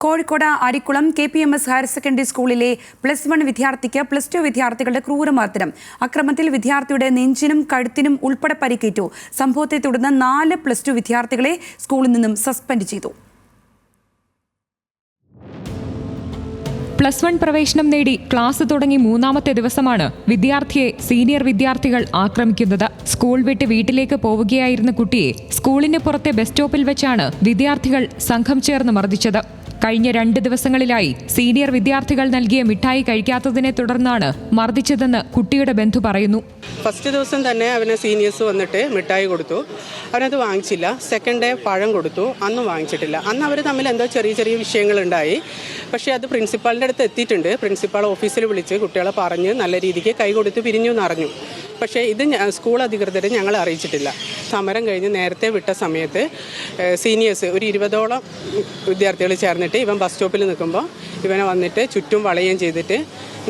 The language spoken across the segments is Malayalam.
Kozhikode Arikkulam KPMS higher secondary സ്കൂളിലെ +1 വിദ്യാർത്ഥിക്ക് +2 വിദ്യാർത്ഥികളുടെ ക്രൂരമർദ്ദനം. അക്രമത്തിൽ വിദ്യാർത്ഥിയുടെ നെഞ്ചിനും കഴുത്തിനും ഉൾപ്പെടെ പരിക്കേറ്റു. സംഭവത്തെ തുടർന്ന് 4 +2 വിദ്യാർത്ഥികളെ സ്കൂളിൽ നിന്നും സസ്പെൻഡ് ചെയ്തു. +1 പ്രവേശനം നേടി ക്ലാസ് തുടങ്ങി 3ാമത്തെ ദിവസമാണ് വിദ്യാർത്ഥിയെ സീനിയർ വിദ്യാർത്ഥികൾ ആക്രമിക്കുന്നത്. സ്കൂൾ വിട്ട് വീട്ടിലേക്ക് പോവുകയായിരുന്ന കുട്ടിയെ സ്കൂളിന് പുറത്തെ ബസ് സ്റ്റോപ്പിൽ വെച്ചാണ് വിദ്യാർത്ഥികൾ സംഘം ചേർന്ന് മർദ്ദിച്ചത്. കഴിഞ്ഞ 2 ദിവസങ്ങളിലായി സീനിയർ വിദ്യാർത്ഥികൾ നൽകിയ മിഠായി കഴിക്കാത്തതിനെ തുടർന്നാണ് മർദ്ദിച്ചതെന്ന് കുട്ടിയുടെ ബന്ധു പറയുന്നു. ഫസ്റ്റ് ദിവസം തന്നെ അവന് സീനിയേഴ്സ് വന്നിട്ട് മിഠായി കൊടുത്തു. അവനത് വാങ്ങിച്ചില്ല. സെക്കൻഡ് ഡേ പഴം കൊടുത്തു. അന്നും വാങ്ങിച്ചിട്ടില്ല. അന്ന് അവർ തമ്മിൽ എന്തോ ചെറിയ വിഷയങ്ങളുണ്ടായി. പക്ഷേ അത് പ്രിൻസിപ്പാളിൻ്റെ അടുത്ത് എത്തിയിട്ടുണ്ട്. പ്രിൻസിപ്പാൾ ഓഫീസിൽ വിളിച്ച് കുട്ടികളെ പറഞ്ഞ് നല്ല രീതിക്ക് കൈ കൊടുത്ത് പിരിഞ്ഞു എന്നറിഞ്ഞു. പക്ഷേ ഇത് സ്കൂൾ അധികൃതരെ ഞങ്ങൾ അറിയിച്ചിട്ടില്ല. സമരം കഴിഞ്ഞ് നേരത്തെ വിട്ട സമയത്ത് സീനിയേഴ്സ് ഒരു 20ഓളം വിദ്യാർത്ഥികൾ ചേർന്നിട്ട് ഇവൻ ബസ് സ്റ്റോപ്പിൽ നിൽക്കുമ്പോൾ ഇവനെ വന്നിട്ട് ചുറ്റും വളയുകയും ചെയ്തിട്ട്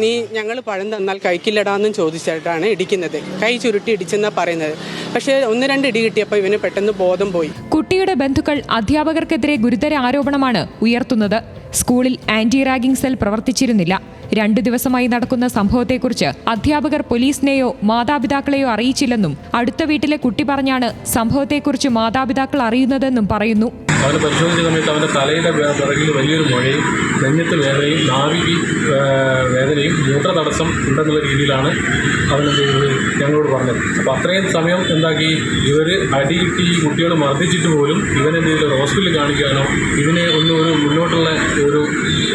നീ ഞങ്ങൾ പഴം തന്നാൽ കഴിക്കില്ലടാന്നും ചോദിച്ചിട്ടാണ് ഇടിക്കുന്നത്. കൈ ചുരുട്ടി ഇടിച്ചെന്നാണ് പറയുന്നത്. പക്ഷേ 1-2 ഇടി കിട്ടിയപ്പോൾ ഇവന് പെട്ടെന്ന് ബോധം പോയി. കുട്ടിയുടെ ബന്ധുക്കൾ അധ്യാപകർക്കെതിരെ ഗുരുതര ആരോപണമാണ് ഉയർത്തുന്നത്. സ്കൂളിൽ ആന്റി റാഗിംഗ് സെൽ പ്രവർത്തിച്ചിരുന്നില്ല. 2 ദിവസമായി നടക്കുന്ന സംഭവത്തെക്കുറിച്ച് അധ്യാപകർ പോലീസിനെയോ മാതാപിതാക്കളെയോ അറിയിച്ചില്ലെന്നും അടുത്ത വീട്ടിലെ കുട്ടി പറഞ്ഞാണ് സംഭവത്തെക്കുറിച്ച് മാതാപിതാക്കൾ അറിയുന്നതെന്നും പറയുന്നു. അവനെ പരിശോധിച്ച സമയത്ത് അവൻ്റെ തലയുടെ പിറകിൽ വലിയൊരു മുഴയും നെഞ്ഞത്ത് വേദനയും നാവിക്ക് വേദനയും മൂത്ര തടസ്സം ഉണ്ടെന്നുള്ള രീതിയിലാണ് അവനെന്ത് ചെയ്തത് ഞങ്ങളോട് പറഞ്ഞത്. അപ്പോൾ അത്രയും സമയം എന്താക്കി ഇവർ അടികിട്ടി ഈ കുട്ടികൾ മർദ്ദിച്ചിട്ട് പോലും ഇവനെന്ത് ചെയ്ത് ഹോസ്പിറ്റലിൽ കാണിക്കാനോ ഇതിനെ ഒരു മുന്നോട്ടുള്ള ഒരു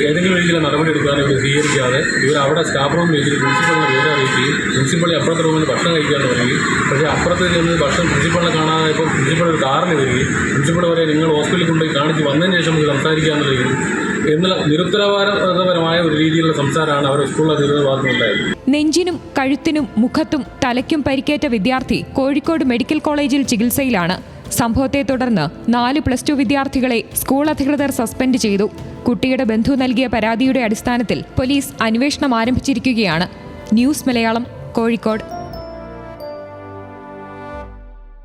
ഏതെങ്കിലും രീതിയിലുള്ള നടപടി എടുക്കാനോ ഇവർ സ്വീകരിക്കാതെ ഇവർ അവിടെ സ്റ്റാഫ് റൂമിൽ വെച്ചിട്ട് പ്രിൻസിപ്പളിനെ വിവരം അറിയിക്കുകയും പ്രിൻസിപ്പളി അപ്പുറത്തെ റൂമിൽ ഭക്ഷണം കഴിക്കാൻ തുടങ്ങി. പക്ഷേ അപ്പുറത്ത് നിന്ന് ഭക്ഷണം പ്രിൻസിപ്പളിനെ കാണാതായപ്പോൾ പ്രിൻസിപ്പൾ ഒരു കാറിന് വരികയും പ്രിൻസിപ്പൾ വരെ നിങ്ങൾ ഹോസ്പിറ്റലിൽ കൊണ്ടുപോയി കാണിച്ച് വന്നതിന് ശേഷം ഇത് സംസാരിക്കാമെന്നുള്ള രീതി എന്നുള്ള നിരുത്തരവാദപരമായ ഒരു രീതിയിലുള്ള സംസാരമാണ് അവരുടെ സ്കൂൾ അധികൃതരുടെ ഭാഗത്തുനിന്നുണ്ടായത്. നെഞ്ചിനും കഴുത്തിനും മുഖത്തും തലയ്ക്കും പരിക്കേറ്റ വിദ്യാർത്ഥി കോഴിക്കോട് മെഡിക്കൽ കോളേജിൽ ചികിത്സയിലാണ്. സംഭവത്തെ തുടർന്ന് 4 +2 വിദ്യാർത്ഥികളെ സ്കൂൾ അധികൃതർ സസ്പെൻഡ് ചെയ്തു. കുട്ടിയുടെ ബന്ധു നൽകിയ പരാതിയുടെ അടിസ്ഥാനത്തിൽ പോലീസ് അന്വേഷണം ആരംഭിച്ചിരിക്കുകയാണ്. ന്യൂസ് മലയാളം, കോഴിക്കോട്.